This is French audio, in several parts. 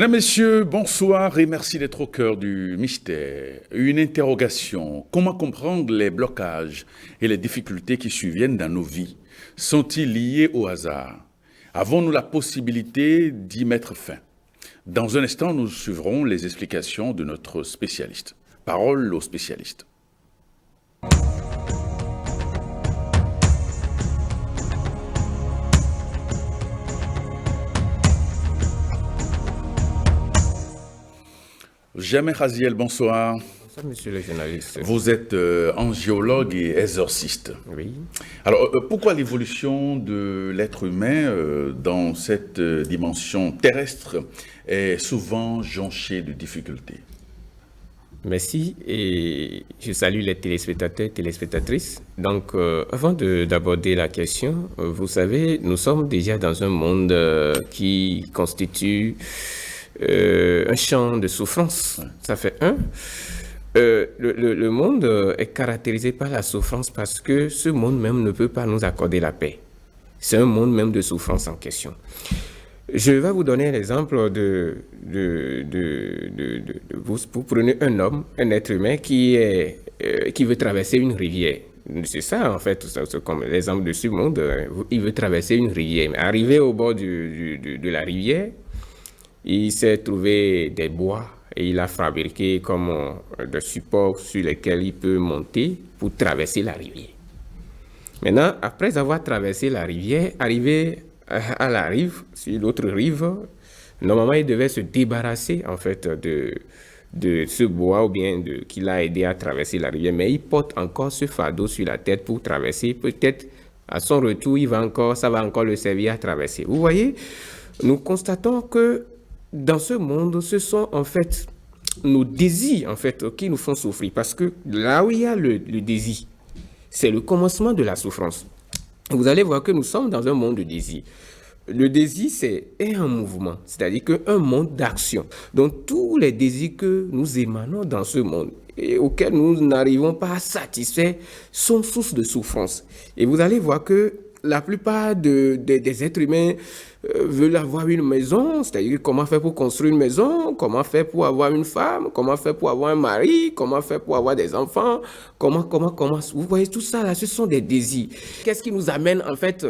Mesdames, Messieurs, bonsoir et merci d'être au cœur du mystère. Une interrogation. Comment comprendre les blocages et les difficultés qui surviennent dans nos vies? Sont-ils liés au hasard? Avons-nous la possibilité d'y mettre fin? Dans un instant, nous suivrons les explications de notre spécialiste. Parole au spécialiste. Jamais Raziel, bonsoir. Bonsoir, monsieur le journaliste. Vous êtes angiologue et exorciste. Oui. Alors, pourquoi l'évolution de l'être humain dans cette dimension terrestre est souvent jonchée de difficultés? Merci et je salue les téléspectateurs et téléspectatrices. Donc, avant d'aborder la question, vous savez, nous sommes déjà dans un monde qui constitue un champ de souffrance. Ouais. Ça fait un. Le monde est caractérisé par la souffrance parce que ce monde même ne peut pas nous accorder la paix. C'est un monde même de souffrance en question. Je vais vous donner l'exemple vous prenez un homme, un être humain qui veut traverser une rivière. C'est ça, en fait, c'est comme l'exemple de ce monde. Il veut traverser une rivière. Mais arrivé au bord de la rivière, il s'est trouvé des bois et il a fabriqué comme des supports sur lesquels il peut monter pour traverser la rivière. Maintenant, après avoir traversé la rivière, arrivé à la rive, sur l'autre rive, normalement, il devait se débarrasser en fait de ce bois ou bien qui l'a aidé à traverser la rivière. Mais il porte encore ce fardeau sur la tête pour traverser. Peut-être à son retour, ça va encore le servir à traverser. Vous voyez, nous constatons que dans ce monde, ce sont en fait nos désirs en fait, qui nous font souffrir. Parce que là où il y a le désir, c'est le commencement de la souffrance. Vous allez voir que nous sommes dans un monde de désir. Le désir, est un mouvement, c'est-à-dire un monde d'action. Donc, tous les désirs que nous émanons dans ce monde et auxquels nous n'arrivons pas à satisfaire sont source de souffrance. Et vous allez voir que la plupart des êtres humains veulent avoir une maison, c'est-à-dire comment faire pour construire une maison, comment faire pour avoir une femme, comment faire pour avoir un mari, comment faire pour avoir des enfants, comment. Vous voyez, tout ça là, ce sont des désirs. Qu'est-ce qui nous amène en fait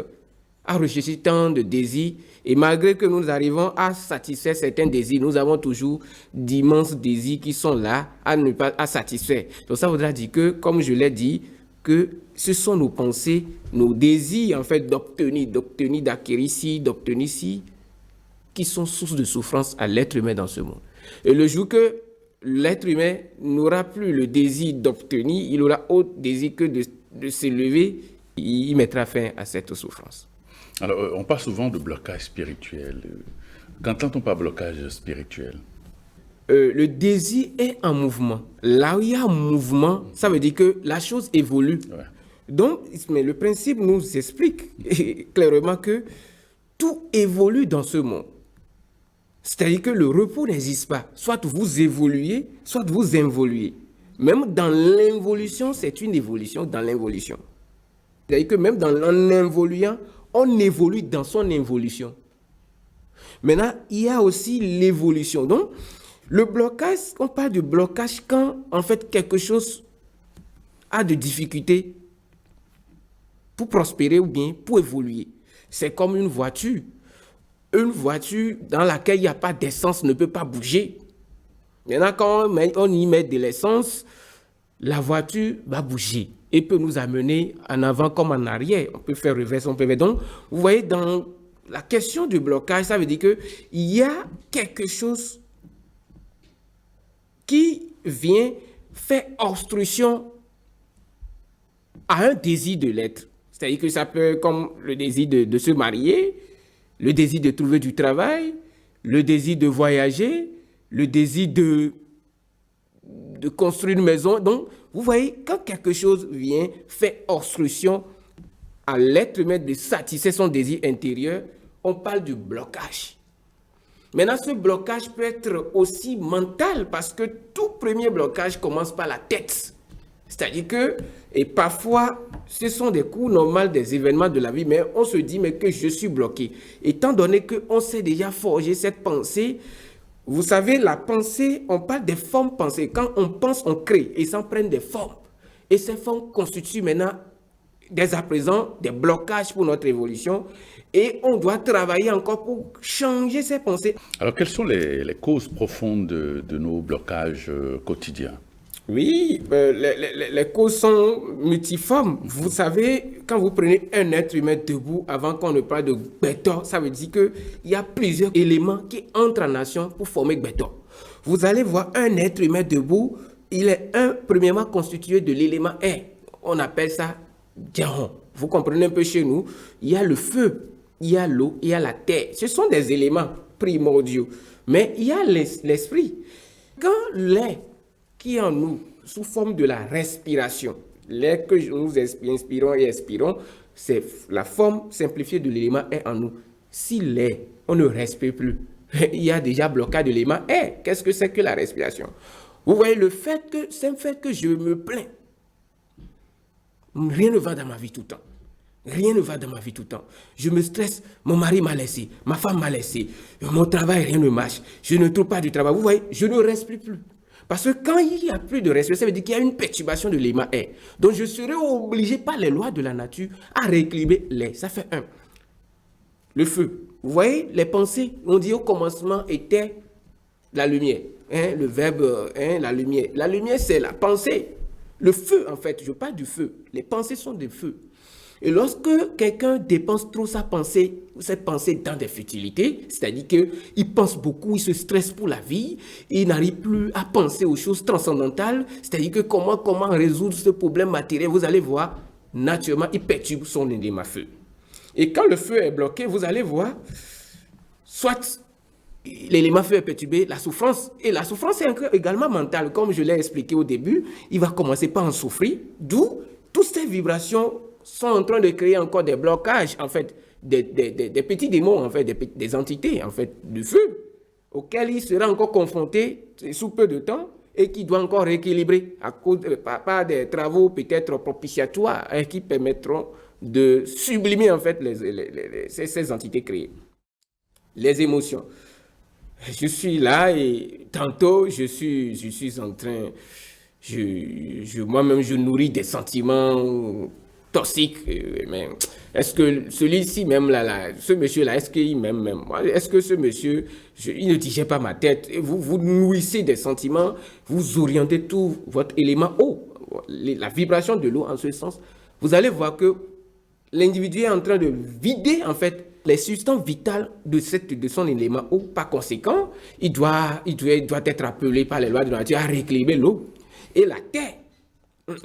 à rechercher tant de désirs? Et malgré que nous arrivons à satisfaire certains désirs, nous avons toujours d'immenses désirs qui sont là à ne pas satisfaire. Donc ça voudra dire que, comme je l'ai dit, que ce sont nos pensées, nos désirs en fait d'obtenir, d'acquérir ci, d'obtenir ci, qui sont source de souffrance à l'être humain dans ce monde. Et le jour que l'être humain n'aura plus le désir d'obtenir, il aura autre désir que de s'élever, il mettra fin à cette souffrance. Alors, on parle souvent de blocage spirituel. Qu'entend-on par blocage spirituel? Le désir est en mouvement. Là où il y a un mouvement, ça veut dire que la chose évolue. Ouais. Donc, mais le principe nous explique clairement que tout évolue dans ce monde. C'est-à-dire que le repos n'existe pas. Soit vous évoluez, soit vous involuez. Même dans l'involution, c'est une évolution dans l'involution. C'est-à-dire que même en involuant, on évolue dans son involution. Maintenant, il y a aussi l'évolution. Donc, le blocage, on parle de blocage quand, en fait, quelque chose a de difficultés pour prospérer ou bien pour évoluer. C'est comme une voiture. Une voiture dans laquelle il n'y a pas d'essence ne peut pas bouger. Maintenant, quand on y met de l'essence, la voiture va bouger et peut nous amener en avant comme en arrière. On peut faire reverse, on peut faire. Donc, vous voyez, dans la question du blocage, ça veut dire qu'il y a quelque chose qui vient faire obstruction à un désir de l'être. C'est-à-dire que ça peut être comme le désir de se marier, le désir de trouver du travail, le désir de voyager, le désir de construire une maison. Donc, vous voyez, quand quelque chose vient faire obstruction à l'être humain de satisfaire son désir intérieur, on parle du blocage. Maintenant, ce blocage peut être aussi mental parce que tout premier blocage commence par la tête. C'est-à-dire que, et parfois, ce sont des cours normaux des événements de la vie, mais on se dit mais que je suis bloqué. Étant donné qu'on s'est déjà forgé cette pensée, Vous savez, la pensée, on parle des formes pensées. Quand on pense, on crée et s'en prennent des formes. Et ces formes constituent maintenant, dès à présent, des blocages pour notre évolution. Et on doit travailler encore pour changer ces pensées. Alors, quelles sont les causes profondes de nos blocages quotidiens? Oui, les causes sont multiformes. Vous savez, quand vous prenez un être humain debout, avant qu'on ne parle de béton, ça veut dire qu'il y a plusieurs éléments qui entrent en action pour former béton. Vous allez voir un être humain debout, il est premièrement constitué de l'élément air. On appelle ça diaron. Vous comprenez un peu chez nous, il y a le feu, il y a l'eau, il y a la terre. Ce sont des éléments primordiaux. Mais il y a l'esprit. Quand l'air qui est en nous, sous forme de la respiration, l'air que nous inspirons et expirons, c'est la forme simplifiée de l'élément air en nous. Si l'air, on ne respire plus, il y a déjà blocage de l'élément air. Qu'est-ce que c'est que la respiration? Vous voyez, c'est un fait que je me plains. Rien ne va dans ma vie tout le temps. Rien ne va dans ma vie tout le temps. Je me stresse, mon mari m'a laissé, ma femme m'a laissé, mon travail, rien ne marche, je ne trouve pas du travail. Vous voyez, je ne respire plus. Parce que quand il n'y a plus de respiration, ça veut dire qu'il y a une perturbation de l'élément air. Donc je serai obligé par les lois de la nature à rééquilibrer l'air. Ça fait un. Le feu. Vous voyez, les pensées, on dit au commencement était la lumière. Le verbe, la lumière. La lumière, c'est la pensée. Le feu, en fait, je parle du feu. Les pensées sont des feux. Et lorsque quelqu'un dépense trop cette pensée dans des futilités, c'est-à-dire qu'il pense beaucoup, il se stresse pour la vie, il n'arrive plus à penser aux choses transcendantales, c'est-à-dire que comment résoudre ce problème matériel, vous allez voir, naturellement, il perturbe son élément feu. Et quand le feu est bloqué, vous allez voir, soit l'élément feu est perturbé, la souffrance, et la souffrance est également mentale, comme je l'ai expliqué au début, il va commencer par en souffrir, d'où toutes ces vibrations sont en train de créer encore des blocages, en fait, des petits démons, en fait, des entités, en fait, du feu, auxquels il sera encore confronté sous peu de temps et qui doit encore rééquilibrer à cause par des travaux peut-être propitiatoires qui permettront de sublimer, en fait, ces entités créées. Les émotions. Je suis là et tantôt, je suis en train, moi-même, je nourris des sentiments toxique, mais est-ce que celui-ci même là, ce monsieur-là, est-ce qu'il m'aime même moi? Est-ce que ce monsieur, il ne digère pas ma tête? Et vous nourrissez des sentiments, vous orientez tout votre élément eau, la vibration de l'eau en ce sens. Vous allez voir que l'individu est en train de vider en fait les substances vitales de son élément eau. Par conséquent, il doit être appelé par les lois de la nature à rééquilibrer l'eau. Et la terre,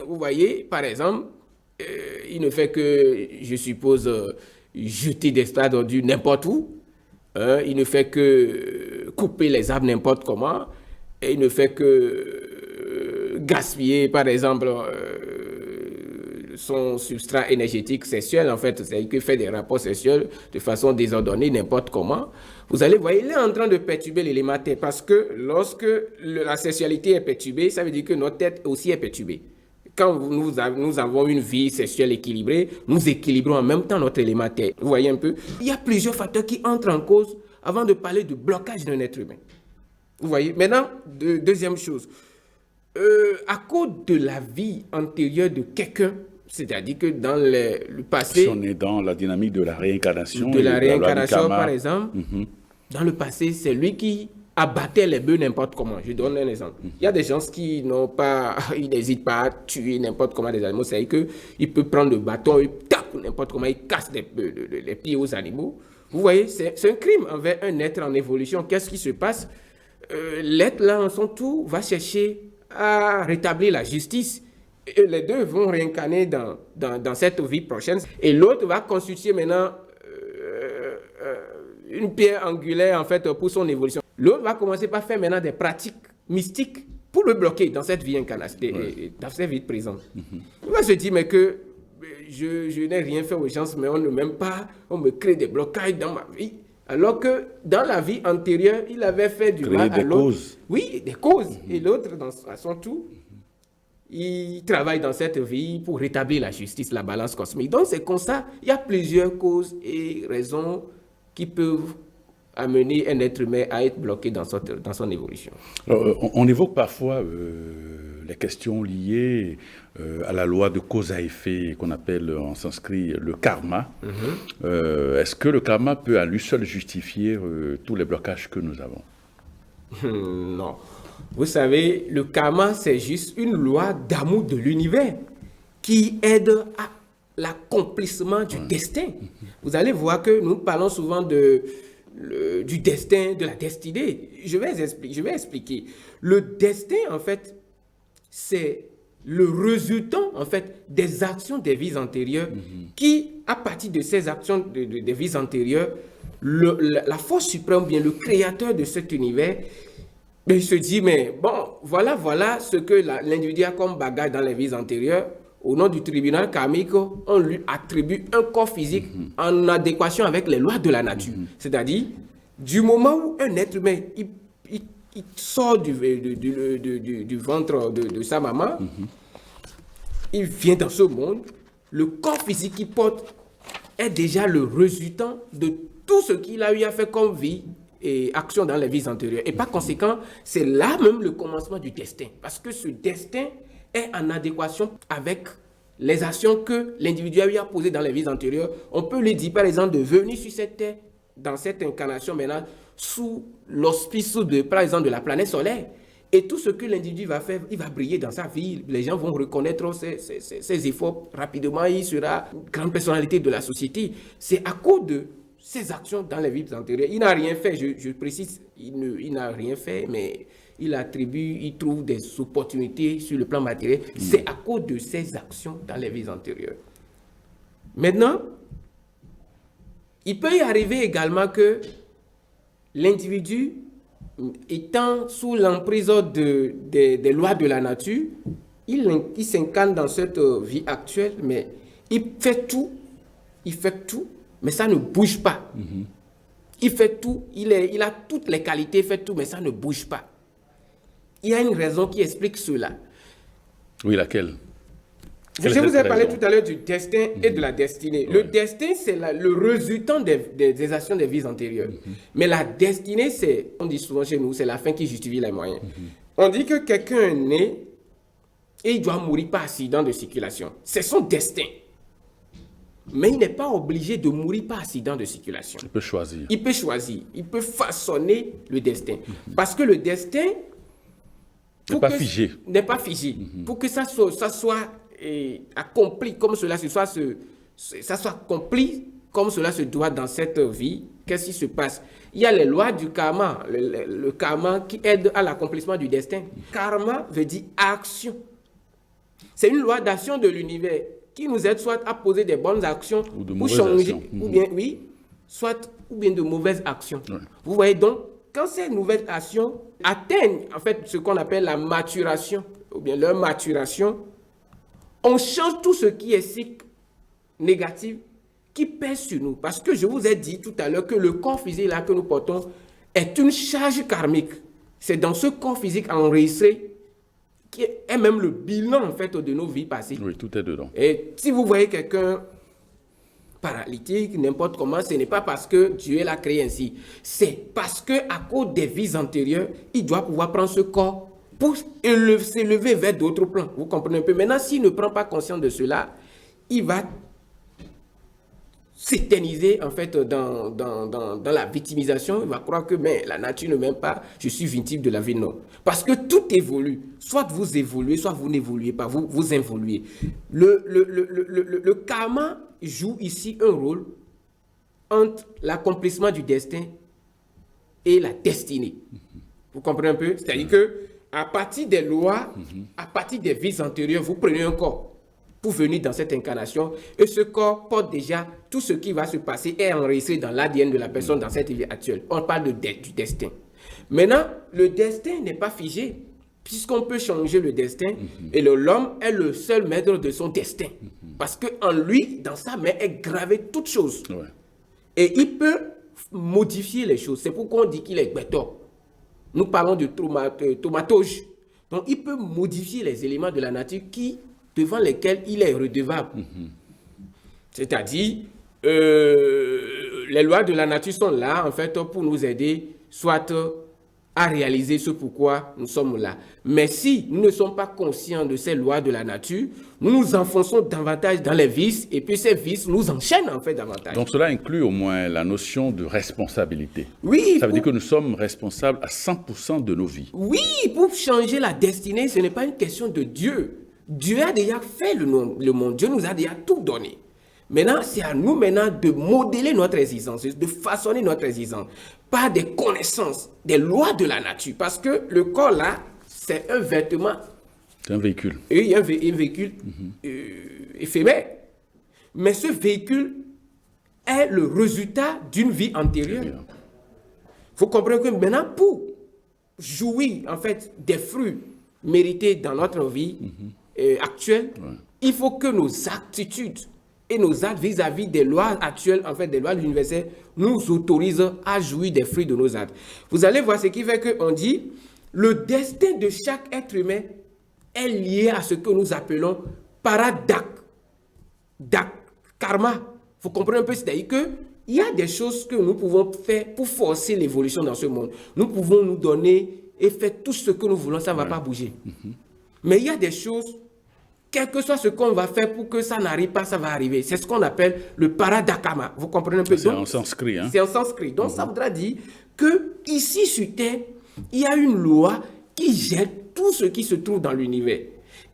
vous voyez, par exemple, il ne fait que, je suppose, jeter des stades d'ordures n'importe où. Il ne fait que couper les arbres n'importe comment. Et il ne fait que gaspiller, par exemple, son substrat énergétique sexuel, en fait, c'est-à-dire qu'il fait des rapports sexuels de façon désordonnée, n'importe comment. Vous allez voir, il est en train de perturber l'élément terre parce que lorsque la sexualité est perturbée, ça veut dire que notre tête aussi est perturbée. Quand nous avons une vie sexuelle équilibrée, nous équilibrons en même temps notre élément terre. Vous voyez un peu? Il y a plusieurs facteurs qui entrent en cause avant de parler de blocage d'un être humain. Vous voyez? Maintenant, deuxième chose. À cause de la vie antérieure de quelqu'un, c'est-à-dire que dans le passé... Si on est dans la dynamique de la réincarnation... De la réincarnation, par exemple, dans le passé, c'est lui qui abattait les bœufs n'importe comment. Je donne un exemple. Il y a des gens qui ils n'hésitent pas à tuer n'importe comment des animaux. C'est-à-dire qu'il peut prendre le bâton, il tape n'importe comment, il casse les pieds aux animaux. Vous voyez, c'est un crime envers un être en évolution. Qu'est-ce qui se passe? L'être là, en son tour, va chercher à rétablir la justice. Et les deux vont réincarner dans cette vie prochaine. Et l'autre va constituer maintenant une pierre angulaire en fait pour son évolution. L'autre va commencer par faire maintenant des pratiques mystiques pour le bloquer dans cette vie incarnée, dans cette vie présente. Il va se dire mais que je n'ai rien fait aux gens, mais on ne m'aime pas, on me crée des blocages dans ma vie. Alors que dans la vie antérieure, il avait fait du mal à l'autre. Oui, des causes. Et l'autre, à son tour, il travaille dans cette vie pour rétablir la justice, la balance cosmique. Donc c'est comme ça, il y a plusieurs causes et raisons qui peuvent amener un être humain à être bloqué dans son évolution. Alors, on évoque parfois les questions liées à la loi de cause à effet qu'on appelle en sanskrit le karma. Est-ce que le karma peut à lui seul justifier tous les blocages que nous avons? Non. Vous savez, le karma, c'est juste une loi d'amour de l'univers qui aide à l'accomplissement du destin. Vous allez voir que nous parlons souvent du destin, de la destinée. Je vais expliquer. Le destin, en fait, c'est le résultant, en fait, des actions des vies antérieures qui, à partir de ces actions des vies antérieures, la force suprême, bien le créateur de cet univers, il se dit, mais bon, voilà ce que l'individu a comme bagage dans les vies antérieures. Au nom du tribunal karmique, on lui attribue un corps physique en adéquation avec les lois de la nature. C'est-à-dire, du moment où un être humain il sort du ventre de sa maman, il vient dans ce monde, le corps physique qu'il porte est déjà le résultant de tout ce qu'il a eu à faire comme vie et action dans les vies antérieures. Et par conséquent, c'est là même le commencement du destin. Parce que ce destin est en adéquation avec les actions que l'individu a eu à poser dans les vies antérieures. On peut lui dire, par exemple, de venir sur cette terre, dans cette incarnation maintenant, sous l'auspice par exemple, de la planète solaire. Et tout ce que l'individu va faire, il va briller dans sa vie. Les gens vont reconnaître ses efforts rapidement. Il sera une grande personnalité de la société. C'est à cause de ses actions dans les vies antérieures. Il n'a rien fait, je précise, il n'a rien fait, mais il attribue, il trouve des opportunités sur le plan matériel. C'est à cause de ses actions dans les vies antérieures. Maintenant, il peut y arriver également que l'individu, étant sous l'emprise des lois de la nature, il s'incarne dans cette vie actuelle, mais il fait tout, mais ça ne bouge pas. Il fait tout, il a toutes les qualités, il fait tout, mais ça ne bouge pas. Il y a une raison qui explique cela. Oui, laquelle? Je vous ai parlé tout à l'heure du destin et de la destinée. Le destin, c'est le résultant des actions des vies antérieures. Mais la destinée, on dit souvent chez nous, c'est la fin qui justifie les moyens. On dit que quelqu'un est né et il doit mourir par accident de circulation. C'est son destin. Mais il n'est pas obligé de mourir par accident de circulation. Il peut choisir. Il peut choisir. Il peut façonner le destin. Parce que le destin n'est pas figé. N'est pas figé. Pour que ça soit accompli comme cela ça soit accompli comme cela se doit dans cette vie, qu'est-ce qui se passe? Il y a les lois du karma, le karma qui aide à l'accomplissement du destin. Karma veut dire action. C'est une loi d'action de l'univers qui nous aide soit à poser des bonnes actions ou de pour mauvaises changer, actions. ou bien de mauvaises actions. Ouais. Vous voyez donc, quand ces nouvelles actions atteignent en fait ce qu'on appelle la maturation, ou bien leur maturation, on change tout ce qui est cycle négatif qui pèse sur nous. Parce que je vous ai dit tout à l'heure que le corps physique là que nous portons est une charge karmique. C'est dans ce corps physique enregistré qui est même le bilan en fait de nos vies passées. Oui, tout est dedans. Et si vous voyez quelqu'un paralytique, n'importe comment, ce n'est pas parce que Dieu l'a créé ainsi. C'est parce que à cause des vies antérieures, il doit pouvoir prendre ce corps pour s'élever vers d'autres plans. Vous comprenez un peu? Maintenant, s'il ne prend pas conscience de cela, il va s'éterniser en fait dans la victimisation. Il va croire que mais, la nature ne m'aime pas, je suis victime de la vie. Non. Parce que tout évolue. Soit vous évoluez, soit vous n'évoluez pas, vous évoluez. Le karma joue ici un rôle entre l'accomplissement du destin et la destinée. Vous comprenez un peu? C'est-à-dire que à partir des lois, à partir des vies antérieures, vous prenez un corps pour venir dans cette incarnation et ce corps porte déjà tout ce qui va se passer est enregistré dans l'ADN de la personne dans cette vie actuelle. On parle du destin. Maintenant, le destin n'est pas figé puisqu'on peut changer le destin et l'homme est le seul maître de son destin parce qu'en lui, dans sa main, est gravé toute chose. Ouais. Et il peut modifier les choses. C'est pourquoi on dit qu'il est gbétor. Nous parlons de thaumaturge. Donc, il peut modifier les éléments de la nature devant lesquels il est redevable. C'est-à-dire, les lois de la nature sont là, en fait, pour nous aider, soit à réaliser ce pourquoi nous sommes là. Mais si nous ne sommes pas conscients de ces lois de la nature, nous nous enfonçons davantage dans les vices et puis ces vices nous enchaînent en fait davantage. Donc cela inclut au moins la notion de responsabilité. Oui. Ça veut dire que nous sommes responsables à 100% de nos vies. Oui, pour changer la destinée, ce n'est pas une question de Dieu. Dieu a déjà fait le monde. Dieu nous a déjà tout donné. Maintenant, c'est à nous maintenant de modeler notre existence, de façonner notre existence par des connaissances, des lois de la nature. Parce que le corps là, c'est un vêtement. C'est un véhicule. Et un véhicule éphémère. Mais ce véhicule est le résultat d'une vie antérieure. Il faut comprendre que maintenant, pour jouir en fait des fruits mérités dans notre vie actuelle, il faut que nos attitudes et nos actes vis-à-vis des lois actuelles, en fait des lois universelles, nous autorisent à jouir des fruits de nos actes. Vous allez voir ce qui fait qu'on dit, le destin de chaque être humain est lié à ce que nous appelons karma. Vous comprenez un peu, c'est-à-dire qu'il y a des choses que nous pouvons faire pour forcer l'évolution dans ce monde. Nous pouvons nous donner et faire tout ce que nous voulons, ça ne va pas bouger. Mais il y a des choses, quel que soit ce qu'on va faire pour que ça n'arrive pas, ça va arriver. C'est ce qu'on appelle le paradakama. Vous comprenez un peu? C'est en sanskrit. Hein? C'est en sanskrit. Donc ça voudra dire que ici sur Terre, il y a une loi qui gère tout ce qui se trouve dans l'univers.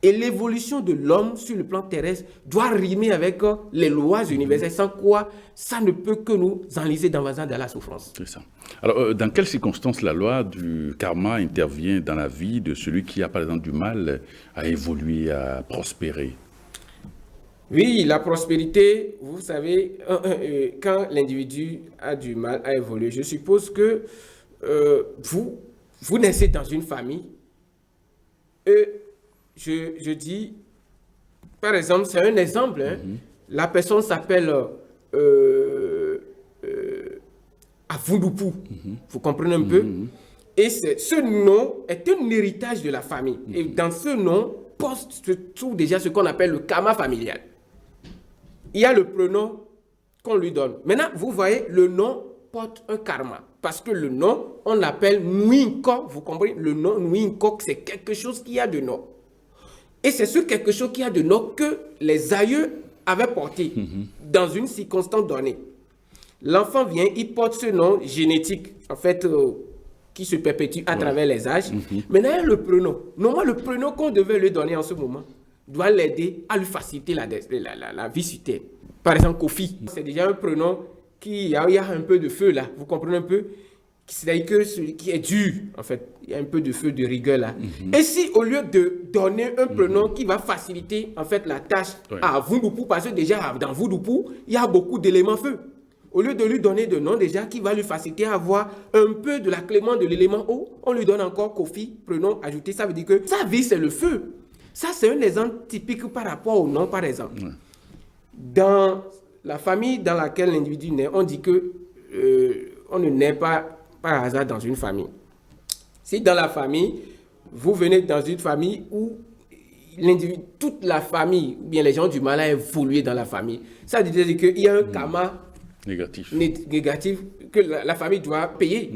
Et l'évolution de l'homme sur le plan terrestre doit rimer avec les lois universelles, sans quoi ça ne peut que nous enliser dans la souffrance. C'est ça. Alors, dans quelles circonstances la loi du karma intervient dans la vie de celui qui a, par exemple, du mal à évoluer, à prospérer? Oui, la prospérité, vous savez, quand l'individu a du mal à évoluer, je suppose que vous naissez dans une famille et je dis, par exemple, c'est un exemple, hein, la personne s'appelle Avundupu, vous comprenez un peu? Et ce nom est un héritage de la famille. Et dans ce nom, se trouve déjà ce qu'on appelle le karma familial. Il y a le prénom qu'on lui donne. Maintenant, vous voyez, le nom porte un karma. Parce que le nom, on l'appelle Nwinko, vous comprenez? Le nom Nwinko, c'est quelque chose qui a de nom. Et c'est ce quelque chose qui a de nom que les aïeux avaient porté dans une circonstance donnée. L'enfant vient, il porte ce nom génétique, en fait, qui se perpétue à travers les âges. Maintenant, il y a le prénom. Normalement, le prénom qu'on devait lui donner en ce moment doit l'aider à lui faciliter la vie sur Terre. Par exemple, Kofi, c'est déjà un prénom qui y a un peu de feu là, vous comprenez un peu? C'est-à-dire que celui qui est dur, en fait, il y a un peu de feu, de rigueur là. Et si au lieu de donner un prénom qui va faciliter en fait la tâche à Avundupu, parce que déjà dans Avundupu, il y a beaucoup d'éléments feu. Au lieu de lui donner de nom déjà qui va lui faciliter à avoir un peu de la clément de l'élément eau, on lui donne encore Kofi, prénom ajouté. Ça veut dire que sa vie c'est le feu. Ça c'est un exemple typique par rapport au nom par exemple. Dans la famille dans laquelle l'individu naît, on dit que on ne naît pas par hasard dans une famille. Si dans la famille, vous venez dans une famille où l'individu, toute la famille, ou bien les gens ont du mal à évoluer dans la famille, ça veut dire qu'il y a un karma négatif que la famille doit payer.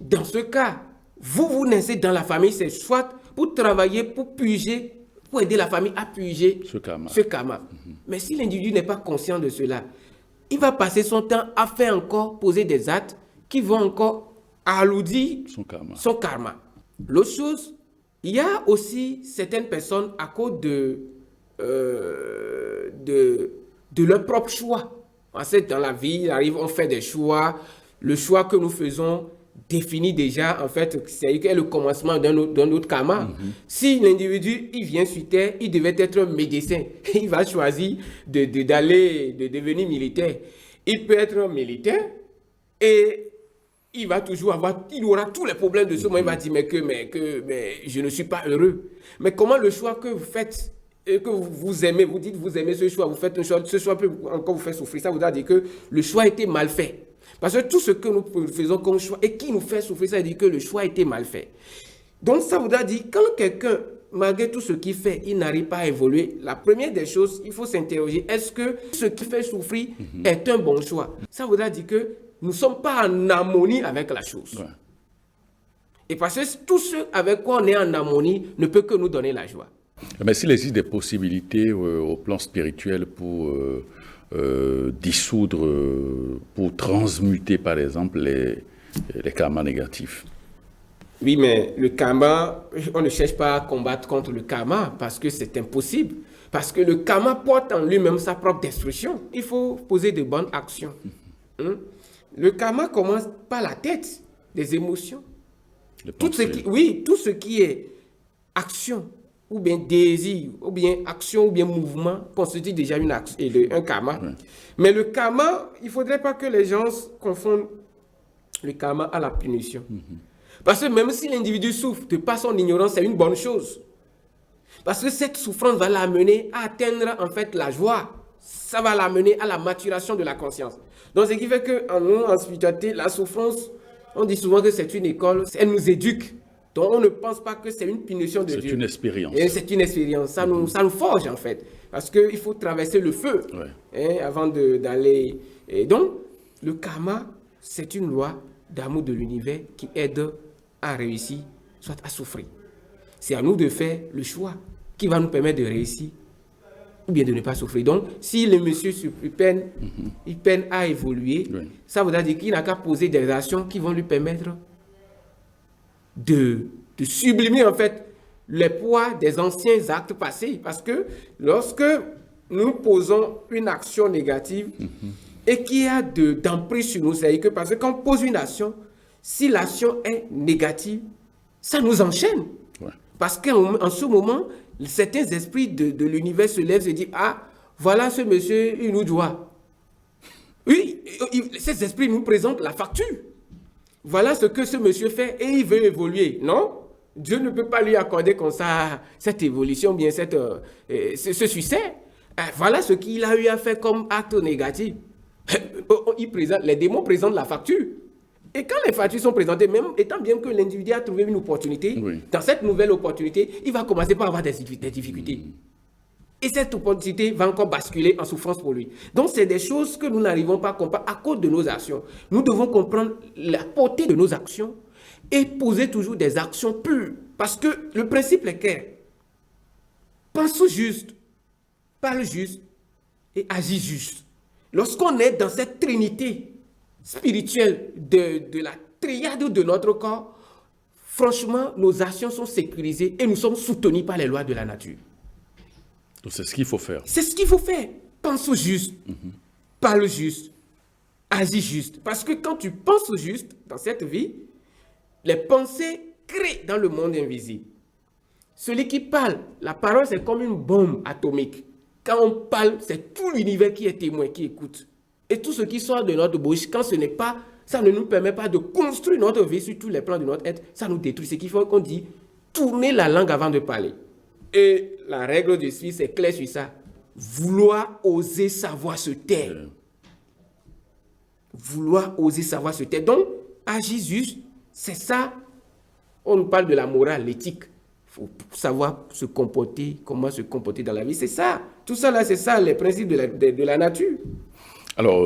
Dans ce cas, vous naissez dans la famille, c'est soit pour travailler, pour puiser, pour aider la famille à puiser ce karma. Mais si l'individu n'est pas conscient de cela, il va passer son temps à faire encore, poser des actes qui vont encore alourdir son karma. L'autre chose, il y a aussi certaines personnes à cause de leur propre choix. En fait, dans la vie, on fait des choix. Le choix que nous faisons définit déjà, en fait, c'est le commencement d'un autre karma. Si l'individu, il vient sur Terre, il devait être un médecin. Il va choisir de devenir militaire. Il peut être un militaire et il va toujours il aura tous les problèmes de ce monde. Il va dire, mais je ne suis pas heureux. Mais comment le choix que vous faites, que vous aimez, vous dites vous aimez ce choix, vous faites un choix, ce choix peut encore vous faire souffrir. Ça voudra dire que le choix a été mal fait. Parce que tout ce que nous faisons comme choix et qui nous fait souffrir, ça veut dire que le choix a été mal fait. Donc ça voudra dire quand quelqu'un malgré tout ce qu'il fait, il n'arrive pas à évoluer, la première des choses, il faut s'interroger, est-ce que ce qui fait souffrir est un bon choix? Ça voudra dire que nous ne sommes pas en harmonie avec la chose. Ouais. Et parce que tout ce avec quoi on est en harmonie ne peut que nous donner la joie. Mais s'il existe des possibilités au plan spirituel pour dissoudre, pour transmuter par exemple les karmas négatifs. Oui, mais le karma, on ne cherche pas à combattre contre le karma parce que c'est impossible. Parce que le karma porte en lui-même sa propre destruction. Il faut poser de bonnes actions. Le karma commence par la tête, les émotions. Tout ce qui est action, ou bien désir, ou bien action, ou bien mouvement, constitue déjà un karma. Oui. Mais le karma, il ne faudrait pas que les gens confondent le karma à la punition. Parce que même si l'individu souffre de par son ignorance, c'est une bonne chose. Parce que cette souffrance va l'amener à atteindre en fait la joie. Ça va l'amener à la maturation de la conscience. Donc ce qui fait qu'en nous, en spiritualité, la souffrance, on dit souvent que c'est une école, elle nous éduque. Donc on ne pense pas que c'est une punition de Dieu. C'est une expérience. Et c'est une expérience. Ça nous forge en fait. Parce qu'il faut traverser le feu avant d'aller. Et donc, le karma, c'est une loi d'amour de l'univers qui aide à réussir, soit à souffrir. C'est à nous de faire le choix qui va nous permettre de réussir ou bien de ne pas souffrir. Donc, si le monsieur il peine à évoluer, ça voudra dire qu'il n'a qu'à poser des actions qui vont lui permettre de sublimer en fait les poids des anciens actes passés. Parce que lorsque nous posons une action négative et qu'il y a d'emprise sur nous, c'est-à-dire que parce que quand on pose une action, si l'action est négative, ça nous enchaîne. Ouais. Parce qu'en ce moment, certains esprits de l'univers se lèvent et se disent « Ah, voilà ce monsieur, il nous doit. » Oui, ces esprits nous présentent la facture. Voilà ce que ce monsieur fait et il veut évoluer. Non, Dieu ne peut pas lui accorder comme ça cette évolution, bien ce succès. Voilà ce qu'il a eu à faire comme acte négatif. Les démons présentent la facture. Et quand les factures sont présentées, même étant bien que l'individu a trouvé une opportunité, dans cette nouvelle opportunité, il va commencer par avoir des difficultés. Et cette opportunité va encore basculer en souffrance pour lui. Donc, c'est des choses que nous n'arrivons pas à comprendre à cause de nos actions. Nous devons comprendre la portée de nos actions et poser toujours des actions pures. Parce que le principe est clair. Pense juste, parle juste et agis juste. Lorsqu'on est dans cette trinité spirituelle de la triade de notre corps, franchement, nos actions sont sécurisées et nous sommes soutenus par les lois de la nature. Donc c'est ce qu'il faut faire. C'est ce qu'il faut faire. Pense juste, parle juste, agis juste. Parce que quand tu penses juste dans cette vie, les pensées créent dans le monde invisible. Celui qui parle, la parole c'est comme une bombe atomique. Quand on parle, c'est tout l'univers qui est témoin, qui écoute. Et tout ce qui sort de notre bouche, quand ce n'est pas, ça ne nous permet pas de construire notre vie sur tous les plans de notre être, ça nous détruit. Ce qui fait qu'on dit, tournez la langue avant de parler. Et la règle du suisse est claire sur ça. Vouloir oser savoir se taire. Vouloir oser savoir se taire. Donc, agir juste, c'est ça. On nous parle de la morale, l'éthique. Il faut savoir se comporter, comment se comporter dans la vie. C'est ça. Tout ça là, c'est ça, les principes de la nature. Alors,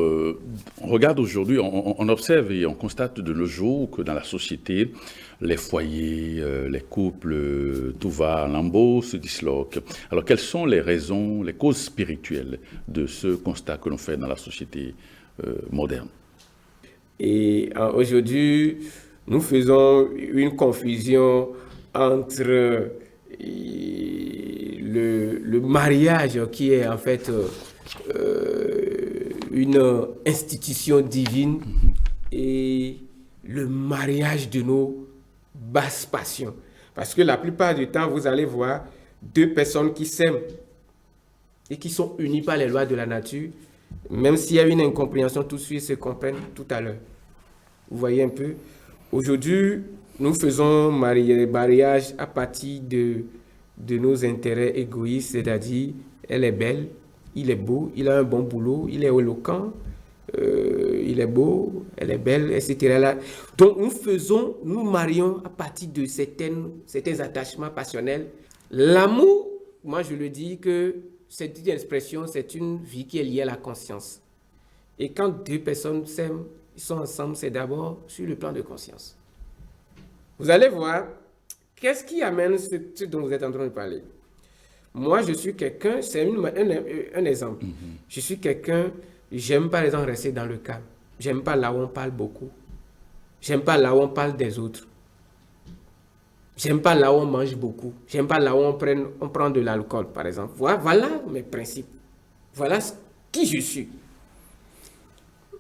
on regarde aujourd'hui, on observe et on constate de nos jours que dans la société, les foyers, les couples, tout va en lambeaux, se disloquent. Alors, quelles sont les raisons, les causes spirituelles de ce constat que l'on fait dans la société moderne? Et aujourd'hui, nous faisons une confusion entre le mariage qui est en fait une institution divine et le mariage de nos basses passions. Parce que la plupart du temps, vous allez voir deux personnes qui s'aiment et qui sont unies par les lois de la nature, même s'il y a une incompréhension, tout de suite se comprennent tout à l'heure. Vous voyez un peu? Aujourd'hui, nous faisons mariage à partir de nos intérêts égoïstes, c'est-à-dire elle est belle, il est beau, il a un bon boulot, il est éloquent, il est beau, elle est belle, etc. Donc nous marions à partir de certains attachements passionnels L'amour, moi je le dis que c'est une expression, c'est une vie qui est liée à la conscience. Et quand deux personnes s'aiment, ils sont ensemble, c'est d'abord sur le plan de conscience. Vous allez voir, qu'est-ce qui amène ce dont vous êtes en train de parler? Moi, je suis quelqu'un, c'est un exemple. Je suis quelqu'un, j'aime par exemple rester dans le calme. J'aime pas là où on parle beaucoup. J'aime pas là où on parle des autres. J'aime pas là où on mange beaucoup. J'aime pas là où on prend de l'alcool, par exemple. Voilà mes principes. Voilà qui je suis.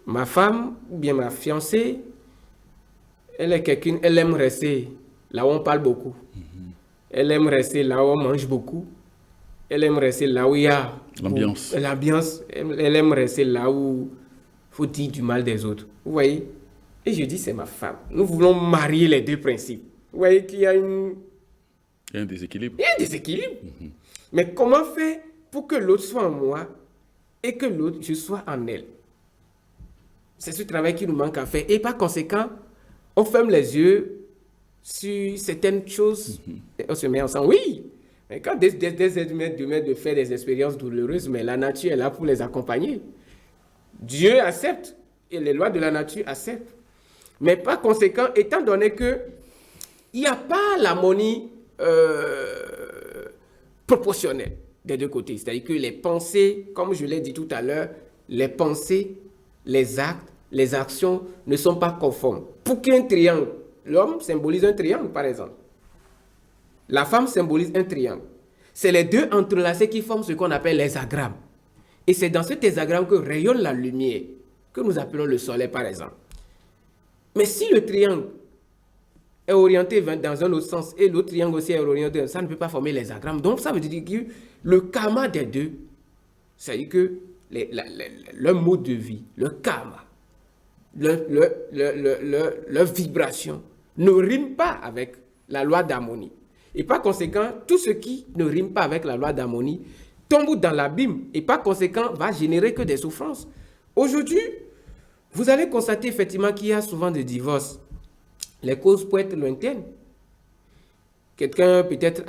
Ma femme, ou bien ma fiancée, elle est quelqu'un, elle aime rester là où on parle beaucoup. Elle aime rester là où on mange beaucoup. Elle aime rester là où il y a l'ambiance. Elle aime rester là où il faut dire du mal des autres. Vous voyez? Et je dis, c'est ma femme. Nous voulons marier les deux principes. Vous voyez qu'il y a un déséquilibre. Il y a un déséquilibre. Mais comment faire pour que l'autre soit en moi et que l'autre, je sois en elle? C'est ce travail qui nous manque à faire. Et par conséquent, on ferme les yeux sur certaines choses. On se met ensemble. Oui, mais quand des êtres humains demandent de faire des expériences douloureuses, mais la nature est là pour les accompagner. Dieu accepte et les lois de la nature acceptent. Mais par conséquent, étant donné que il n'y a pas l'harmonie proportionnelle des deux côtés, c'est-à-dire que les pensées, comme je l'ai dit tout à l'heure, les pensées, les actes, les actions ne sont pas conformes. Pour qu'un triangle, l'homme symbolise un triangle, par exemple. La femme symbolise un triangle. C'est les deux entrelacés qui forment ce qu'on appelle l'hexagramme. Et c'est dans cet hexagramme que rayonne la lumière, que nous appelons le soleil, par exemple. Mais si le triangle est orienté dans un autre sens et l'autre triangle aussi est orienté, ça ne peut pas former l'hexagramme. Donc, ça veut dire que le karma des deux, c'est-à-dire que leur mode de vie, le karma, leur vibration ne rime pas avec la loi d'harmonie. Et par conséquent, tout ce qui ne rime pas avec la loi d'harmonie tombe dans l'abîme et par conséquent va générer que des souffrances. Aujourd'hui, vous allez constater effectivement qu'il y a souvent des divorces. Les causes peuvent être lointaines. Quelqu'un peut-être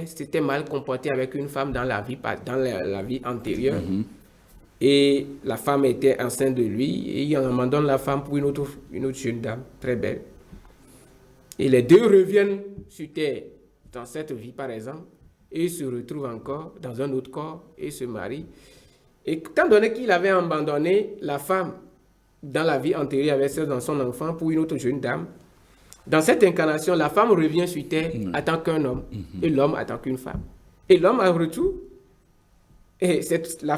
s'était mal comporté avec une femme dans la vie antérieure. Et la femme était enceinte de lui et il en abandonne la femme pour une autre jeune dame très belle. Et les deux reviennent sur terre dans cette vie par exemple et se retrouvent encore dans un autre corps et se marient. Et étant donné qu'il avait abandonné la femme dans la vie antérieure avec dans son enfant pour une autre jeune dame, dans cette incarnation, la femme revient sur terre en tant qu'un homme et l'homme en tant qu'une femme. Et l'homme en retour, et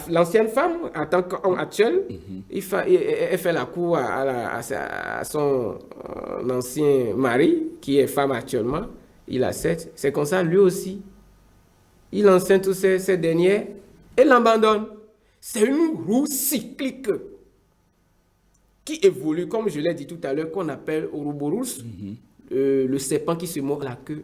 l'ancienne femme en tant qu'homme actuel, elle fait la cour à son ancien mari, qui est femme actuellement, il accepte. C'est comme ça, lui aussi, il enseigne tous ces derniers et l'abandonne. C'est une roue cyclique qui évolue, comme je l'ai dit tout à l'heure, qu'on appelle Ouroboros, le serpent qui se mord la queue,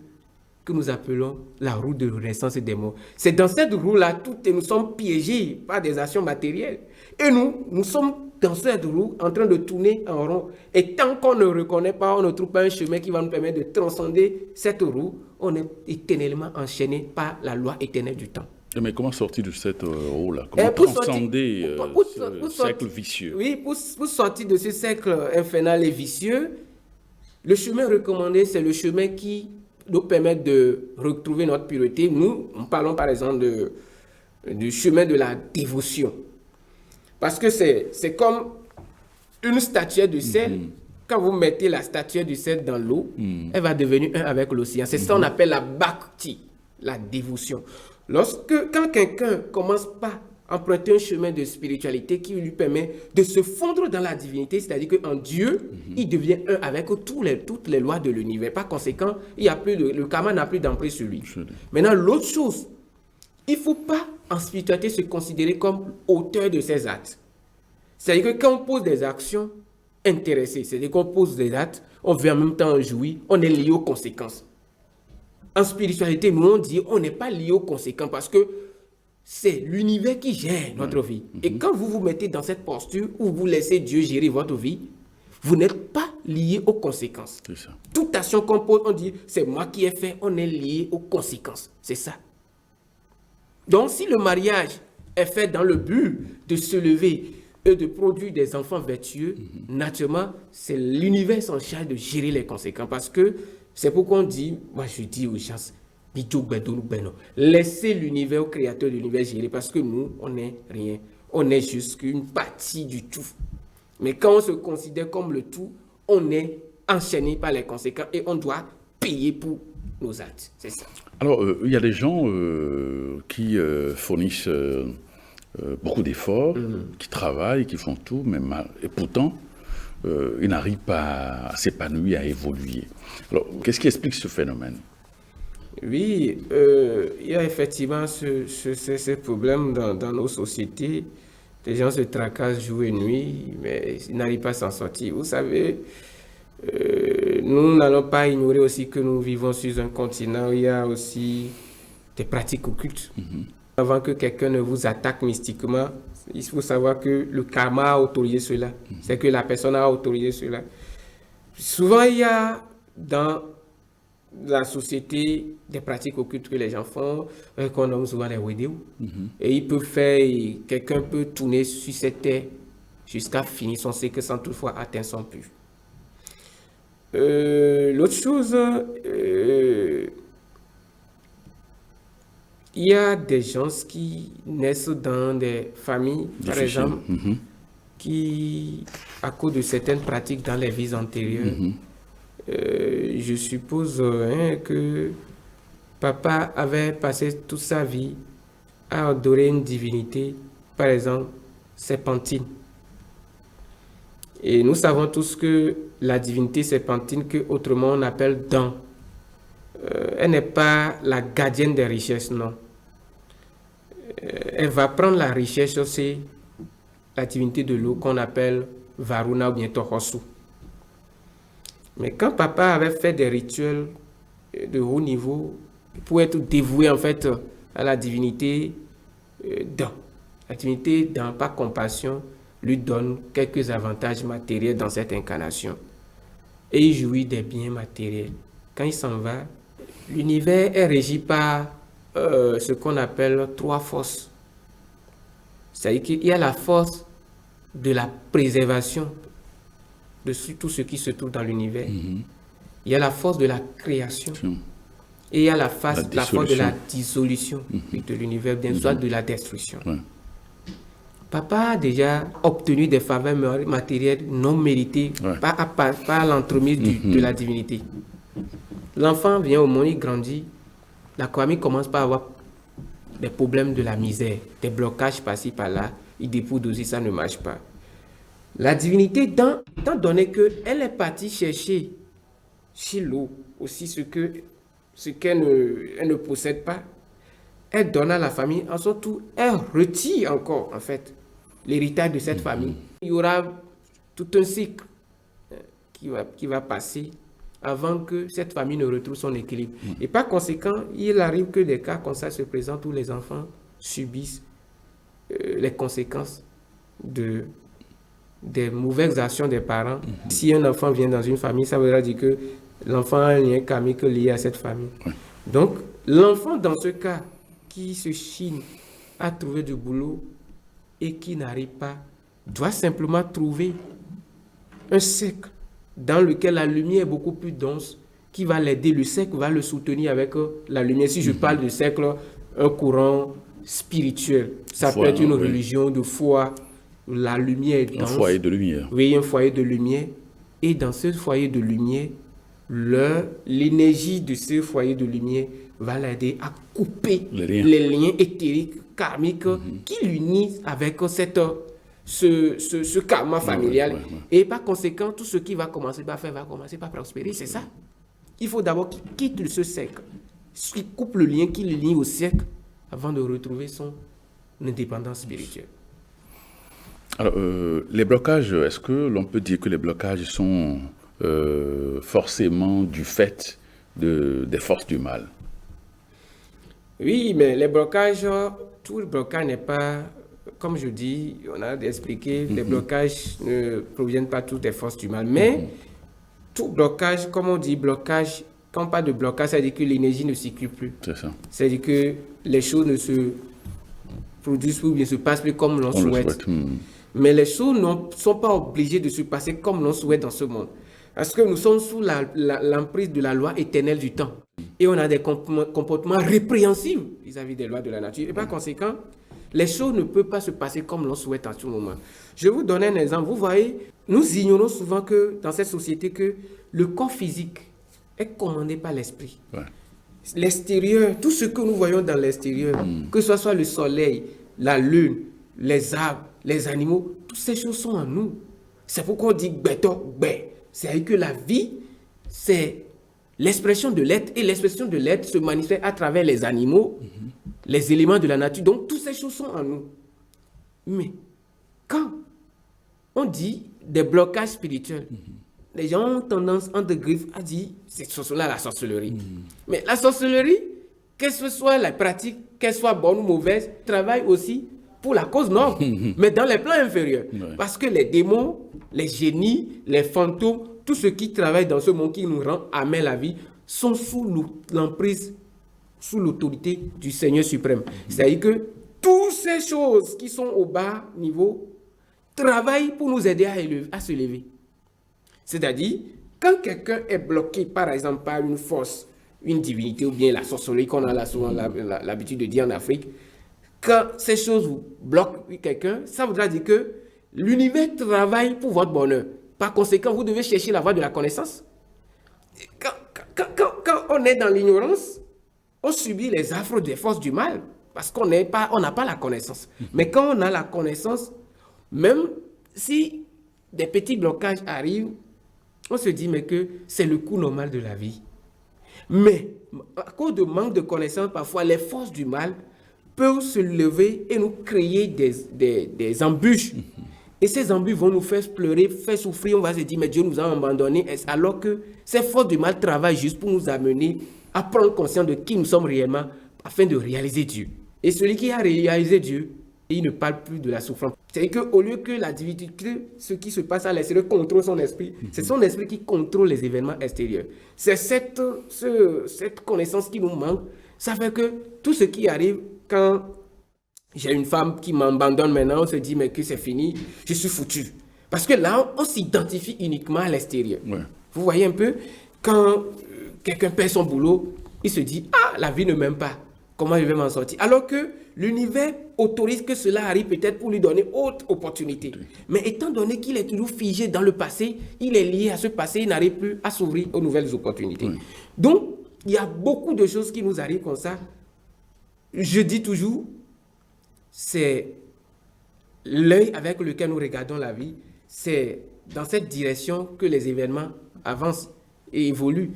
que nous appelons la roue de renaissance des morts. C'est dans cette roue-là, nous sommes piégés par des actions matérielles. Et nous sommes dans cette roue en train de tourner en rond. Et tant qu'on ne reconnaît pas, on ne trouve pas un chemin qui va nous permettre de transcender cette roue, on est éternellement enchaîné par la loi éternelle du temps. Mais comment sortir de cette roue-là? Comment transcender ce cercle vicieux? Oui, pour sortir de ce cercle infernal et vicieux, le chemin recommandé, c'est le chemin qui nous permet de retrouver notre pureté. Nous parlons par exemple du chemin de la dévotion. Parce que c'est comme une statuette de sel. Quand vous mettez la statuette de sel dans l'eau, elle va devenir un avec l'océan. C'est ça qu'on appelle la bhakti, la dévotion. Quand quelqu'un commence par emprunter un chemin de spiritualité qui lui permet de se fondre dans la divinité, c'est-à-dire qu'en Dieu, il devient un avec toutes les lois de l'univers. Par conséquent, le karma n'a plus d'emprise sur lui. Maintenant, l'autre chose, il ne faut pas en spiritualité se considérer comme auteur de ses actes. C'est-à-dire que quand on pose des actions intéressées, c'est-à-dire qu'on pose des actes, on veut en même temps en jouir, on est lié aux conséquences. En spiritualité, nous on dit on n'est pas lié aux conséquences parce que c'est l'univers qui gère notre vie. Et quand vous vous mettez dans cette posture où vous laissez Dieu gérer votre vie, Vous n'êtes pas lié aux conséquences. C'est ça. Toute action qu'on pose, on dit, c'est moi qui ai fait, on est lié aux conséquences. C'est ça. Donc, si le mariage est fait dans le but de se lever et de produire des enfants vertueux, naturellement, c'est l'univers en charge de gérer les conséquences. Parce que c'est pourquoi on dit, moi je dis aux gens, laissez l'univers au créateur de l'univers gérer, parce que nous, on n'est rien. On est juste qu'une partie du tout. Mais quand on se considère comme le tout, on est enchaîné par les conséquences et on doit payer pour nos actes. C'est ça. Alors, il y a des gens qui fournissent beaucoup d'efforts, qui travaillent, qui font tout, mais et pourtant, ils n'arrivent pas à s'épanouir, à évoluer. Alors, qu'est-ce qui explique ce phénomène? Oui, il y a effectivement ce problème dans nos sociétés. Les gens se tracassent jour et nuit, mais ils n'arrivent pas à s'en sortir. Vous savez, nous n'allons pas ignorer aussi que nous vivons sur un continent où il y a aussi des pratiques occultes. Avant que quelqu'un ne vous attaque mystiquement, il faut savoir que le karma a autorisé cela. C'est que la personne a autorisé cela. Souvent, il y a dans la société des pratiques occultes que les gens font, qu'on nomme souvent les wedéos. Et il peut faire, quelqu'un peut tourner sur cette terre jusqu'à finir son cycle sans toutefois atteindre son but. L'autre chose, il y a des gens qui naissent dans des familles, par exemple, qui, à cause de certaines pratiques dans les vies antérieures, je suppose que papa avait passé toute sa vie à adorer une divinité, par exemple, Serpentine. Et nous savons tous que la divinité Serpentine, que autrement on appelle Dan, elle n'est pas la gardienne des richesses, non. Elle va prendre la richesse, c'est la divinité de l'eau qu'on appelle Varuna ou bien Tohosu. Mais quand papa avait fait des rituels de haut niveau pour être dévoué en fait à la divinité Dan, la divinité Dan, par compassion, lui donne quelques avantages matériels dans cette incarnation. Et il jouit des biens matériels. Quand il s'en va, l'univers est régi par ce qu'on appelle 3 forces. C'est-à-dire qu'il y a la force de la préservation de tout ce qui se trouve dans l'univers. Il y a la force de la création. Et il y a la force de la dissolution de l'univers, bien soit de la destruction. Papa a déjà obtenu des faveurs matérielles non méritées par l'entremise de la divinité. L'enfant vient au monde, il grandit. La famille commence par avoir des problèmes de la misère, des blocages par-ci, par-là. Il dépouille aussi, ça ne marche pas. La divinité, étant donné qu'elle est partie chercher chez l'eau aussi ce qu'elle ne possède pas, elle donne à la famille. En son tour, elle retire encore, en fait, l'héritage de cette famille. Il y aura tout un cycle qui va passer avant que cette famille ne retrouve son équilibre. Et par conséquent, il arrive que des cas comme ça se présentent où les enfants subissent les conséquences des mauvaises actions des parents. Si un enfant vient dans une famille, ça veut dire que l'enfant a un lien karmique lié à cette famille. Donc, l'enfant, dans ce cas, qui se chine à trouver du boulot et qui n'arrive pas, doit simplement trouver un cercle dans lequel la lumière est beaucoup plus dense, qui va l'aider. Le cercle va le soutenir avec la lumière. Si je parle de cercle, un courant spirituel, ça peut être une religion de foi, la lumière est dense. Un foyer de lumière. Oui, un foyer de lumière. Et dans ce foyer de lumière, l'énergie de ce foyer de lumière va l'aider à couper les liens éthériques, karmiques, qui l'unissent avec ce karma familial. Et par conséquent, tout ce qui va commencer par faire va commencer par prospérer, c'est ça. Il faut d'abord qu'il quitte ce cercle, qu'il coupe le lien qui le lie au cercle avant de retrouver son indépendance spirituelle. Alors, les blocages, est-ce que l'on peut dire que les blocages sont forcément du fait des forces du mal? Oui, mais les blocages, tout le blocage n'est pas comme je dis, on a expliqué, les blocages ne proviennent pas tous des forces du mal, mais tout blocage, comme on dit, blocage, quand on parle de blocage, ça veut dire que l'énergie ne circule plus. C'est ça. Ça veut dire que les choses ne se produisent plus ou bien se passent plus comme l'on souhaite. Mais les choses ne sont pas obligées de se passer comme l'on souhaite dans ce monde. Parce que nous sommes sous l'emprise de la loi éternelle du temps. Et on a des comportements répréhensibles vis-à-vis des lois de la nature. Et par conséquent, les choses ne peuvent pas se passer comme l'on souhaite en tout moment. Je vais vous donner un exemple. Vous voyez, nous ignorons souvent que dans cette société que le corps physique est commandé par l'esprit. Ouais. L'extérieur, tout ce que nous voyons dans l'extérieur, que ce soit le soleil, la lune, les arbres, les animaux, toutes ces choses sont en nous. C'est pourquoi on dit béto, bé. C'est-à-dire que la vie, c'est l'expression de l'être, et l'expression de l'être se manifeste à travers les animaux, les éléments de la nature. Donc, toutes ces choses sont en nous. Mais, quand on dit des blocages spirituels, les gens ont tendance, entre griffes, à dire, c'est cela la sorcellerie. Mais la sorcellerie, que ce soit la pratique, qu'elle soit bonne ou mauvaise, travaille aussi pour la cause noble, mais dans les plans inférieurs. Ouais. Parce que les démons, les génies, les fantômes, tout ce qui travaille dans ce monde qui nous rend amer la vie, sont sous l'emprise, sous l'autorité du Seigneur suprême. C'est-à-dire que toutes ces choses qui sont au bas niveau travaillent pour nous aider à se lever. C'est-à-dire, quand quelqu'un est bloqué, par exemple, par une force, une divinité ou bien la sorcellerie qu'on a souvent l'habitude de dire en Afrique, quand ces choses vous bloquent quelqu'un, ça voudra dire que l'univers travaille pour votre bonheur. Par conséquent, vous devez chercher la voie de la connaissance. Quand on est dans l'ignorance, on subit les affres des forces du mal parce qu'on n'a pas la connaissance. Mais quand on a la connaissance, même si des petits blocages arrivent, on se dit mais que c'est le cours normal de la vie. Mais à cause de manque de connaissance, parfois les forces du mal peuvent se lever et nous créer des embûches. Et ces embûches vont nous faire pleurer, faire souffrir. On va se dire, mais Dieu nous a abandonnés. Alors que ces forces du mal travaillent juste pour nous amener à prendre conscience de qui nous sommes réellement afin de réaliser Dieu. Et celui qui a réalisé Dieu, il ne parle plus de la souffrance. C'est-à-dire qu'au lieu que la divinité, ce qui se passe à l'extérieur contrôle son esprit, c'est son esprit qui contrôle les événements extérieurs. C'est cette connaissance qui nous manque. Ça fait que tout ce qui arrive quand j'ai une femme qui m'abandonne maintenant, on se dit mais que c'est fini, je suis foutu. Parce que là, on s'identifie uniquement à l'extérieur. Ouais. Vous voyez un peu, quand quelqu'un perd son boulot, il se dit, ah, la vie ne m'aime pas. Comment je vais m'en sortir? Alors que l'univers autorise que cela arrive peut-être pour lui donner autre opportunité. Oui. Mais étant donné qu'il est toujours figé dans le passé, il est lié à ce passé, il n'arrive plus à s'ouvrir aux nouvelles opportunités. Oui. Donc, il y a beaucoup de choses qui nous arrivent comme ça. Je dis toujours, c'est l'œil avec lequel nous regardons la vie, c'est dans cette direction que les événements avancent et évoluent.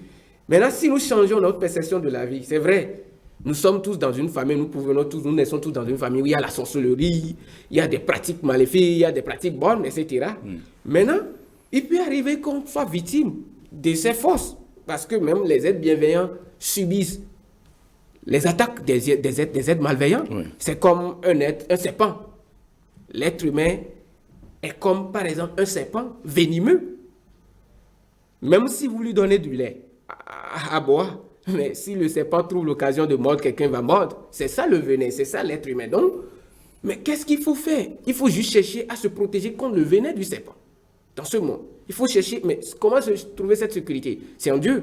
Maintenant, si nous changeons notre perception de la vie, c'est vrai, nous sommes tous dans une famille, nous naissons tous dans une famille où il y a la sorcellerie, il y a des pratiques maléfiques, il y a des pratiques bonnes, etc. Maintenant, il peut arriver qu'on soit victime de ces forces, parce que même les êtres bienveillants subissent les attaques des êtres malveillants. Oui. C'est comme un serpent. L'être humain est comme, par exemple, un serpent venimeux. Même si vous lui donnez du lait à boire, mais si le serpent trouve l'occasion de mordre, quelqu'un va mordre. C'est ça le venin, c'est ça l'être humain. Donc, mais qu'est-ce qu'il faut faire? Il faut juste chercher à se protéger contre le venin du serpent. Dans ce monde, il faut chercher, mais comment trouver cette sécurité? C'est en Dieu.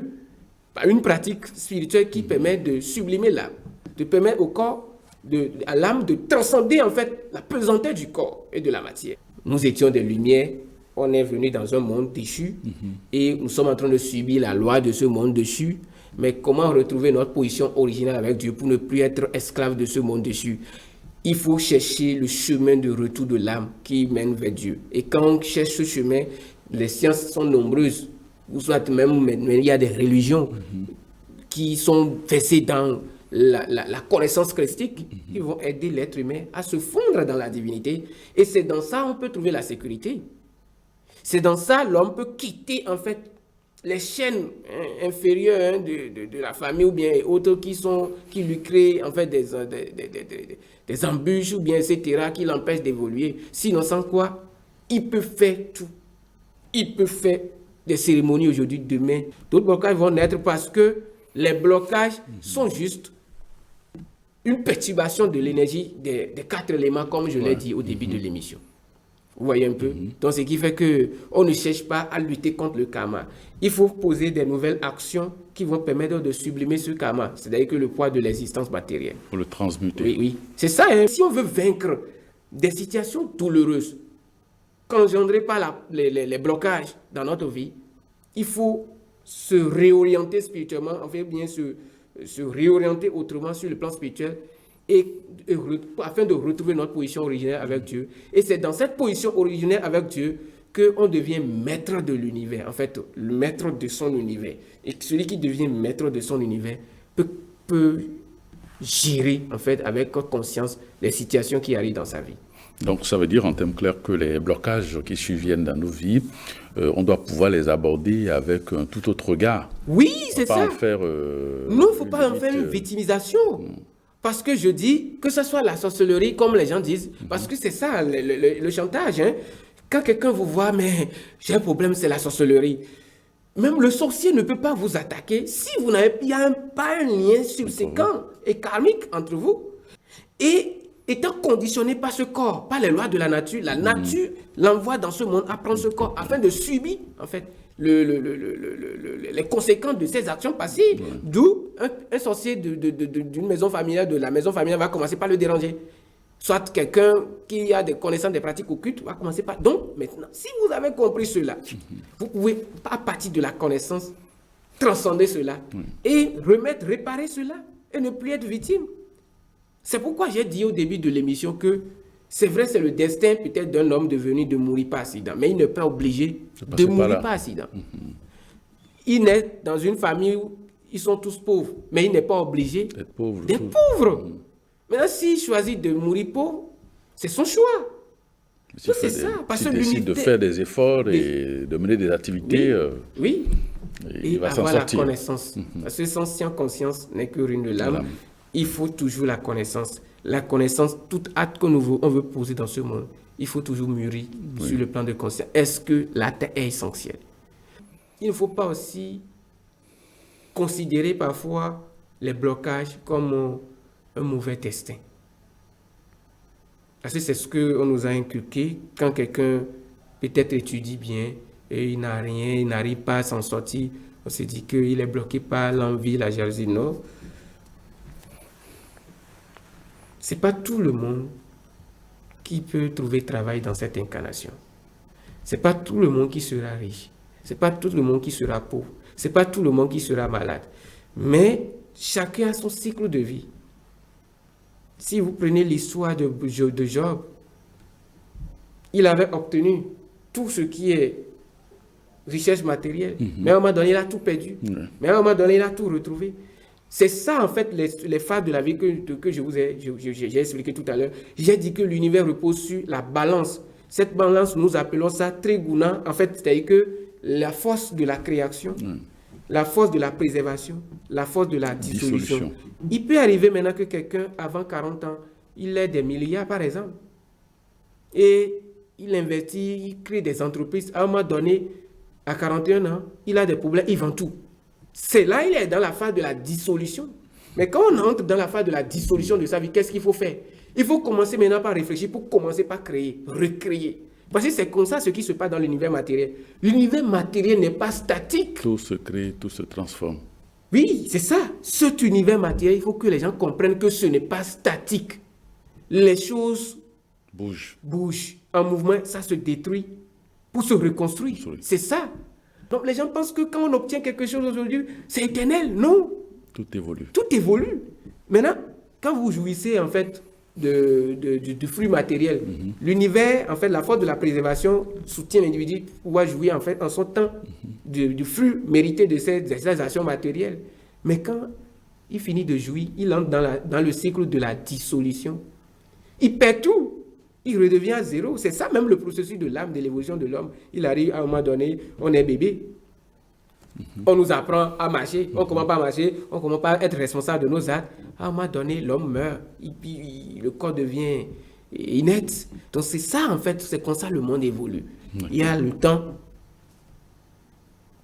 Par une pratique spirituelle qui permet de sublimer l'âme, de permettre au corps, à l'âme de transcender en fait la pesanteur du corps et de la matière. Nous étions des lumières, on est venu dans un monde déchu et nous sommes en train de subir la loi de ce monde déchu. Mais comment retrouver notre position originale avec Dieu pour ne plus être esclave de ce monde déchu? Il faut chercher le chemin de retour de l'âme qui mène vers Dieu. Et quand on cherche ce chemin, les sciences sont nombreuses. Ou soit même il y a des religions qui sont versées dans la connaissance christique qui vont aider l'être humain à se fondre dans la divinité. Et c'est dans ça qu'on peut trouver la sécurité. C'est dans ça l'homme peut quitter en fait les chaînes inférieures de la famille ou bien autres qui lui créent en fait des embûches ou bien etc. qui l'empêchent d'évoluer. Sinon, sans quoi, il peut faire tout. Il peut faire des cérémonies aujourd'hui, demain. D'autres blocages vont naître parce que les blocages sont juste une perturbation de l'énergie des 4 éléments, comme je l'ai dit au début de l'émission. Vous voyez un peu? Donc, ce qui fait qu'on ne cherche pas à lutter contre le karma. Il faut poser des nouvelles actions qui vont permettre de sublimer ce karma, c'est-à-dire que le poids de l'existence matérielle. Pour le transmuter. Oui, oui. C'est ça, hein. Si on veut vaincre des situations douloureuses, engendrées par les blocages dans notre vie, il faut se réorienter spirituellement, enfin bien se réorienter autrement sur le plan spirituel afin de retrouver notre position originelle avec Dieu. Et c'est dans cette position originelle avec Dieu qu'on devient maître de l'univers, en fait, le maître de son univers. Et celui qui devient maître de son univers peut gérer, en fait, avec conscience les situations qui arrivent dans sa vie. Donc, ça veut dire, en termes clairs, que les blocages qui surviennent dans nos vies, on doit pouvoir les aborder avec un tout autre regard. Oui, c'est ça. En faire, non, il ne faut pas en faire une victimisation. Parce que je dis, que ce soit la sorcellerie, comme les gens disent, parce que c'est ça, le chantage. Hein. Quand quelqu'un vous voit, mais j'ai un problème, c'est la sorcellerie. Même le sorcier ne peut pas vous attaquer si vous n'avez pas un lien subséquent et karmique entre vous. Et étant conditionné par ce corps, par les lois de la nature l'envoie dans ce monde à prendre ce corps afin de subir, en fait, les conséquences de ses actions passées. D'où un sorcier d'une maison familiale, de la maison familiale, va commencer par le déranger. Soit quelqu'un qui a des connaissances des pratiques occultes va commencer par... Donc, maintenant, si vous avez compris cela, vous pouvez, à partir de la connaissance, transcender cela et réparer cela et ne plus être victime. C'est pourquoi j'ai dit au début de l'émission que c'est vrai, c'est le destin peut-être d'un homme de mourir par accident, mais il n'est pas obligé de mourir par accident. Il naît dans une famille où ils sont tous pauvres, mais il n'est pas obligé d'être pauvre. Maintenant, s'il choisit de mourir pauvre, c'est son choix. C'est ça. Parce qu'il décide de faire des efforts et de mener des activités. Oui. Il va s'en avoir sortir. La connaissance. Parce que sans conscience n'est que ruine de l'âme. Il faut toujours la connaissance. La connaissance, tout acte qu'on veut poser dans ce monde, il faut toujours mûrir sur le plan de conscience. Est-ce que la terre est essentielle? Il ne faut pas aussi considérer parfois les blocages comme un mauvais destin. Parce que c'est ce qu'on nous a inculqué quand quelqu'un peut-être étudie bien et il n'a rien, il n'arrive pas à s'en sortir. On se dit qu'il est bloqué par l'envie, la jalousie. Non. Ce n'est pas tout le monde qui peut trouver travail dans cette incarnation. Ce n'est pas tout le monde qui sera riche. Ce n'est pas tout le monde qui sera pauvre. Ce n'est pas tout le monde qui sera malade. Mais chacun a son cycle de vie. Si vous prenez l'histoire de Job, il avait obtenu tout ce qui est richesse matérielle. Mais à un moment donné, il a tout perdu. Mais à un moment donné, il a tout retrouvé. C'est ça, en fait, les phases de la vie que je vous ai expliqué tout à l'heure. J'ai dit que l'univers repose sur la balance. Cette balance, nous appelons ça Triguna. En fait, c'est-à-dire que la force de la création, la force de la préservation, la force de la dissolution. Il peut arriver maintenant que quelqu'un, avant 40 ans, il ait des milliards, par exemple. Et il investit, il crée des entreprises. À un moment donné, à 41 ans, il a des problèmes, il vend tout. C'est là, il est dans la phase de la dissolution. Mais quand on entre dans la phase de la dissolution de sa vie, qu'est-ce qu'il faut faire? Il faut commencer maintenant par réfléchir pour commencer par créer, recréer. Parce que c'est comme ça ce qui se passe dans l'univers matériel. L'univers matériel n'est pas statique. Tout se crée, tout se transforme. Oui, c'est ça. Cet univers matériel, il faut que les gens comprennent que ce n'est pas statique. Les choses bougent. En mouvement, ça se détruit pour se reconstruire. C'est ça. Donc les gens pensent que quand on obtient quelque chose aujourd'hui, c'est éternel. Non. Tout évolue. Tout évolue. Maintenant, quand vous jouissez en fait du fruit matériel, l'univers, en fait, la force de la préservation soutient l'individu pour pouvoir jouir en fait en son temps du fruit mérité de ses actions matérielles. Mais quand il finit de jouir, il entre dans le cycle de la dissolution. Il perd tout. Il redevient à zéro. C'est ça même le processus de l'âme, de l'évolution de l'homme. Il arrive à un moment donné, on est bébé. On nous apprend à marcher, on ne commence pas à marcher, on ne commence pas à être responsable de nos actes. À un moment donné, l'homme meurt, et puis le corps devient inerte. Donc c'est ça, en fait, c'est comme ça le monde évolue. Il y a le temps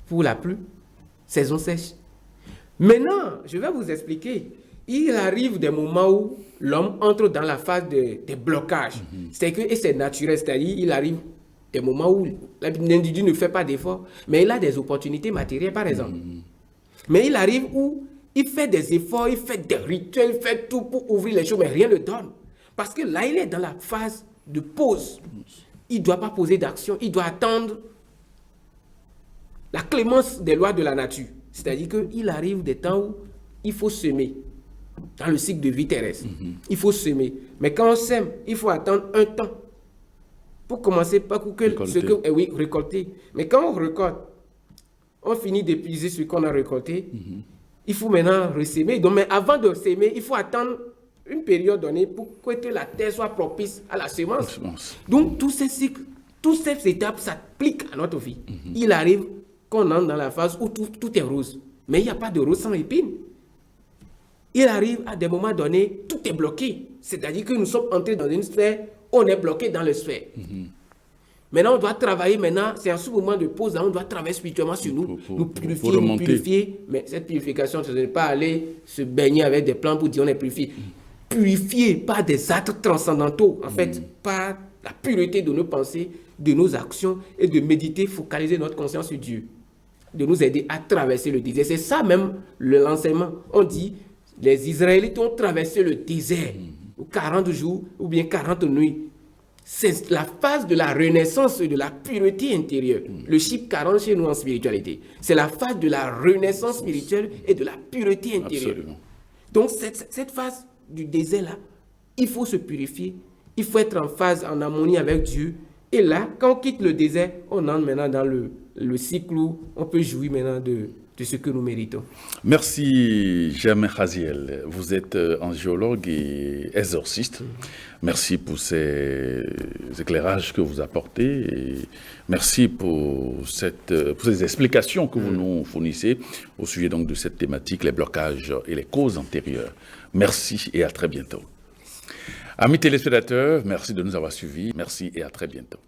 pour la pluie, saison sèche. Maintenant, je vais vous expliquer. Il arrive des moments où l'homme entre dans la phase des blocages. Et c'est naturel, c'est-à-dire il arrive des moments où l'individu ne fait pas d'efforts, mais il a des opportunités matérielles, par exemple. Mais il arrive où il fait des efforts, il fait des rituels, il fait tout pour ouvrir les choses, mais rien ne donne. Parce que là, il est dans la phase de pause. Il ne doit pas poser d'action, il doit attendre la clémence des lois de la nature. C'est-à-dire qu'il arrive des temps où il faut semer. Dans le cycle de vie terrestre, il faut semer. Mais quand on sème, il faut attendre un temps pour commencer par récolter. Mais quand on récolte, on finit d'épuiser ce qu'on a récolté. Il faut maintenant ressemer. Donc, mais avant de semer, il faut attendre une période donnée pour que la terre soit propice à la semence. Donc, tous ces cycles, toutes ces étapes s'appliquent à notre vie. Il arrive qu'on entre dans la phase où tout est rose. Mais il n'y a pas de rose sans épines. Il arrive à des moments donnés, tout est bloqué. C'est-à-dire que nous sommes entrés dans une sphère, on est bloqué dans la sphère. Maintenant, on doit travailler, c'est à ce moment de pause, là, on doit travailler spirituellement sur nous, nous purifier. Mais cette purification, ce n'est pas aller se baigner avec des plantes pour dire on est purifié. Purifier par des actes transcendantaux, en fait, par la pureté de nos pensées, de nos actions, et de méditer, focaliser notre conscience sur Dieu. De nous aider à traverser le désert. C'est ça même l'enseignement. On dit, les Israélites ont traversé le désert 40 jours ou bien 40 nuits. C'est la phase de la renaissance et de la pureté intérieure. Le chiffre 40 chez nous en spiritualité. C'est la phase de la renaissance spirituelle et de la pureté intérieure. Absolument. Donc cette phase du désert-là, il faut se purifier. Il faut être en phase, en harmonie avec Dieu. Et là, quand on quitte le désert, on entre maintenant dans le cycle où on peut jouir maintenant de ce que nous méritons. Merci, Germain Raziel. Vous êtes un géologue et exorciste. Merci pour ces éclairages que vous apportez. Et merci pour ces explications que vous nous fournissez au sujet donc de cette thématique, les blocages et les causes antérieures. Merci et à très bientôt. Amis téléspectateurs, merci de nous avoir suivis. Merci et à très bientôt.